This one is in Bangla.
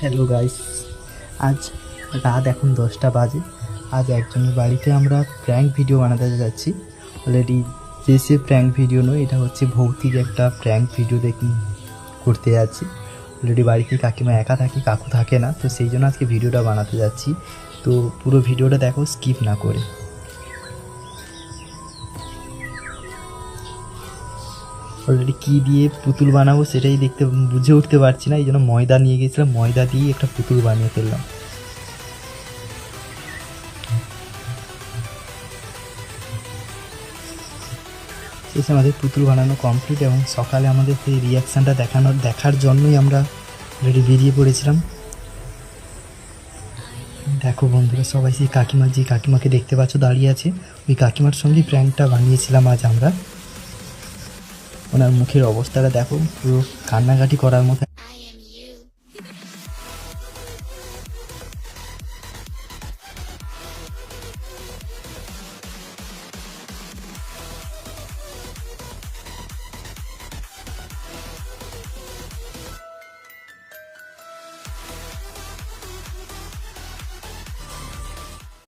হ্যালো গাইস, আজ রাত এখন 10টা বাজে। আজ একজনের বাড়িতে আমরা প্র্যাঙ্ক ভিডিও বানাতে যাচ্ছি। অলরেডি সে প্র্যাঙ্ক ভিডিও নয়, এটা হচ্ছে ভৌতিক একটা প্র্যাঙ্ক ভিডিও করতে যাচ্ছি। অলরেডি বাড়িতে কাকিমা একা থাকে, কাকু থাকে না, তো সেই জন্য আজকে ভিডিওটা বানাতে যাচ্ছি। তো পুরো ভিডিওটা দেখো স্কিপ না করে। অলরেডি কী দিয়ে পুতুল বানাবো সেটাই বুঝে উঠতে পারছি না, এই জন্য ময়দা নিয়ে গেছিলাম, ময়দা দিয়ে একটা পুতুল বানিয়ে ফেললাম। শেষে আমাদের পুতুল বানানো কমপ্লিট এবং সকালে আমাদের সেই রিয়াকশানটা দেখার জন্যই আমরা অলরেডি বেরিয়ে পড়েছিলাম। দেখো বন্ধুরা, সবাই সেই কাকিমাকে দেখতে পাচ্ছ দাঁড়িয়ে আছে, ওই কাকিমার সঙ্গেই প্র্যাঙ্কটা বানিয়েছিলাম আজ আমরা। ওনার মুখের অবস্থাটা দেখো, পুরো কান্নাকাটি করার মতো।